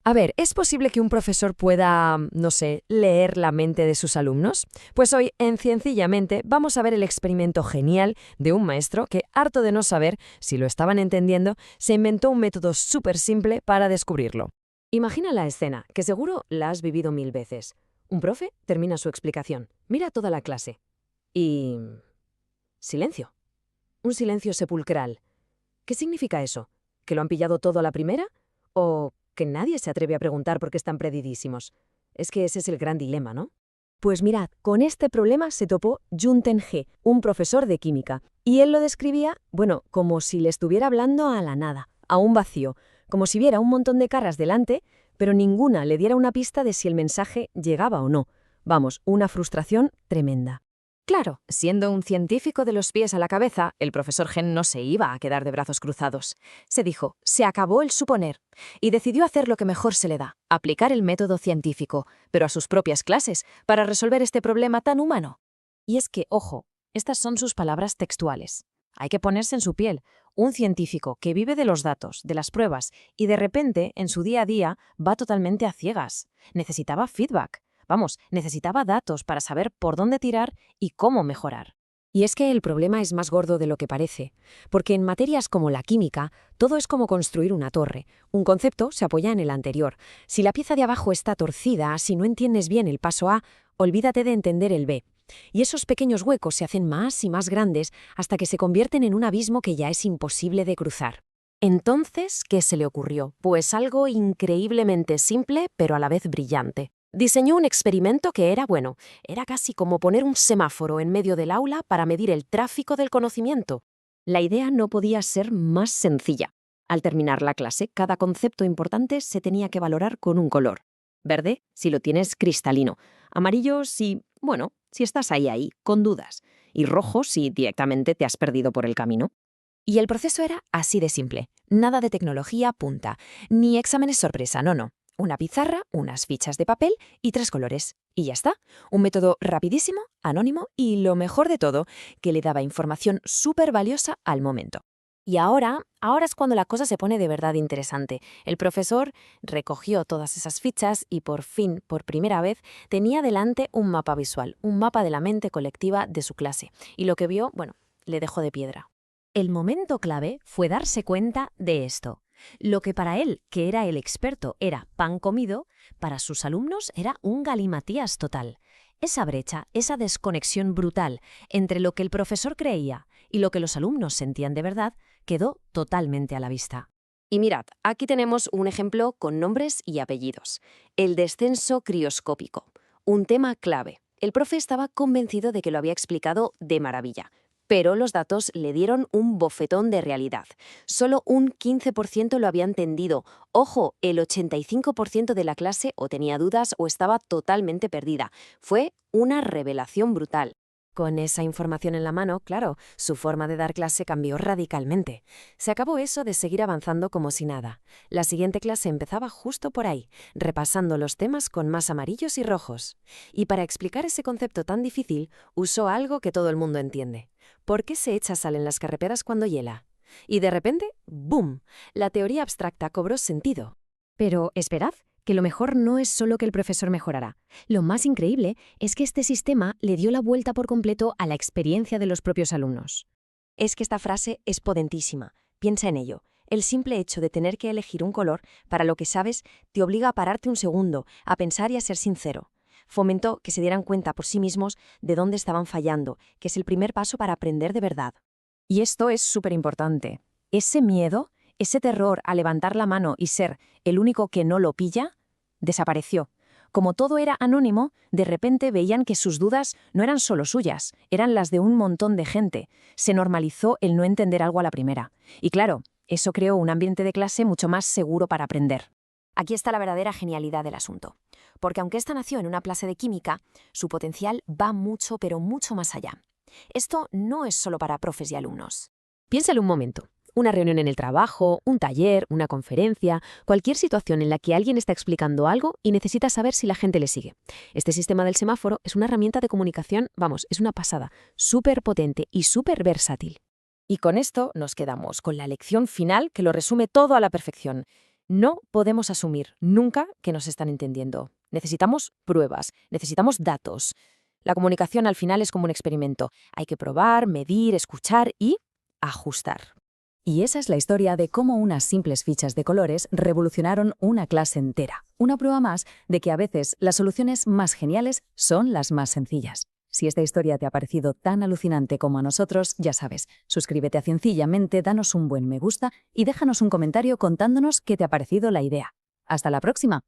A ver, ¿es posible que un profesor pueda, no sé, leer la mente de sus alumnos? Pues hoy, en Ciencillamente, vamos a ver el experimento genial de un maestro que, harto de no saber si lo estaban entendiendo, se inventó un método súper simple para descubrirlo. Imagina la escena, que seguro la has vivido 1000 veces. Un profe termina su explicación, mira toda la clase y... silencio. Un silencio sepulcral. ¿Qué significa eso? ¿Que lo han pillado todo a la primera? ¿O que nadie se atreve a preguntar por qué están perdidísimos? Es que ese es el gran dilema, ¿no? Pues mirad, con este problema se topó Junten He, un profesor de química, y él lo describía, bueno, como si le estuviera hablando a la nada, a un vacío, como si viera un montón de caras delante, pero ninguna le diera una pista de si el mensaje llegaba o no. Vamos, una frustración tremenda. Claro, siendo un científico de los pies a la cabeza, el profesor Gen no se iba a quedar de brazos cruzados. Se dijo, se acabó el suponer, y decidió hacer lo que mejor se le da, aplicar el método científico, pero a sus propias clases, para resolver este problema tan humano. Y es que, ojo, estas son sus palabras textuales. Hay que ponerse en su piel. Un científico que vive de los datos, de las pruebas, y de repente, en su día a día, va totalmente a ciegas. Necesitaba feedback. Vamos, necesitaba datos para saber por dónde tirar y cómo mejorar. Y es que el problema es más gordo de lo que parece, porque en materias como la química, todo es como construir una torre. Un concepto se apoya en el anterior. Si la pieza de abajo está torcida, si no entiendes bien el paso A, olvídate de entender el B. Y esos pequeños huecos se hacen más y más grandes hasta que se convierten en un abismo que ya es imposible de cruzar. Entonces, ¿qué se le ocurrió? Pues algo increíblemente simple, pero a la vez brillante. Diseñó un experimento que era casi como poner un semáforo en medio del aula para medir el tráfico del conocimiento. La idea no podía ser más sencilla. Al terminar la clase, cada concepto importante se tenía que valorar con un color. Verde, si lo tienes cristalino. Amarillo, si estás ahí, con dudas. Y rojo, si directamente te has perdido por el camino. Y el proceso era así de simple. Nada de tecnología punta, ni exámenes sorpresa, no. Una pizarra, unas fichas de papel y 3 colores. Y ya está. Un método rapidísimo, anónimo y lo mejor de todo, que le daba información súper valiosa al momento. Y ahora es cuando la cosa se pone de verdad interesante. El profesor recogió todas esas fichas y por fin, por primera vez, tenía delante un mapa visual, un mapa de la mente colectiva de su clase. Y lo que vio, le dejó de piedra. El momento clave fue darse cuenta de esto. Lo que para él, que era el experto, era pan comido, para sus alumnos era un galimatías total. Esa brecha, esa desconexión brutal entre lo que el profesor creía y lo que los alumnos sentían de verdad, quedó totalmente a la vista. Y mirad, aquí tenemos un ejemplo con nombres y apellidos. El descenso crioscópico, un tema clave. El profe estaba convencido de que lo había explicado de maravilla. Pero los datos le dieron un bofetón de realidad. Solo un 15% lo había entendido. Ojo, el 85% de la clase o tenía dudas o estaba totalmente perdida. Fue una revelación brutal. Con esa información en la mano, claro, su forma de dar clase cambió radicalmente. Se acabó eso de seguir avanzando como si nada. La siguiente clase empezaba justo por ahí, repasando los temas con más amarillos y rojos. Y para explicar ese concepto tan difícil, usó algo que todo el mundo entiende. ¿Por qué se echa sal en las carreteras cuando hiela? Y de repente, ¡boom!, la teoría abstracta cobró sentido. Pero esperad, que lo mejor no es solo que el profesor mejorará. Lo más increíble es que este sistema le dio la vuelta por completo a la experiencia de los propios alumnos. Es que esta frase es potentísima. Piensa en ello. El simple hecho de tener que elegir un color para lo que sabes te obliga a pararte un segundo, a pensar y a ser sincero. Fomentó que se dieran cuenta por sí mismos de dónde estaban fallando, que es el primer paso para aprender de verdad. Y esto es súper importante. Ese miedo, ese terror a levantar la mano y ser el único que no lo pilla, desapareció. Como todo era anónimo, de repente veían que sus dudas no eran solo suyas, eran las de un montón de gente. Se normalizó el no entender algo a la primera. Y claro, eso creó un ambiente de clase mucho más seguro para aprender. Aquí está la verdadera genialidad del asunto. Porque aunque esta nació en una clase de química, su potencial va mucho, pero mucho más allá. Esto no es solo para profes y alumnos. Piénsalo un momento. Una reunión en el trabajo, un taller, una conferencia, cualquier situación en la que alguien está explicando algo y necesita saber si la gente le sigue. Este sistema del semáforo es una herramienta de comunicación, es una pasada, súper potente y súper versátil. Y con esto nos quedamos con la lección final que lo resume todo a la perfección. No podemos asumir nunca que nos están entendiendo. Necesitamos pruebas, necesitamos datos. La comunicación al final es como un experimento. Hay que probar, medir, escuchar y ajustar. Y esa es la historia de cómo unas simples fichas de colores revolucionaron una clase entera. Una prueba más de que a veces las soluciones más geniales son las más sencillas. Si esta historia te ha parecido tan alucinante como a nosotros, ya sabes, suscríbete a Ciencillamente, danos un buen me gusta y déjanos un comentario contándonos qué te ha parecido la idea. ¡Hasta la próxima!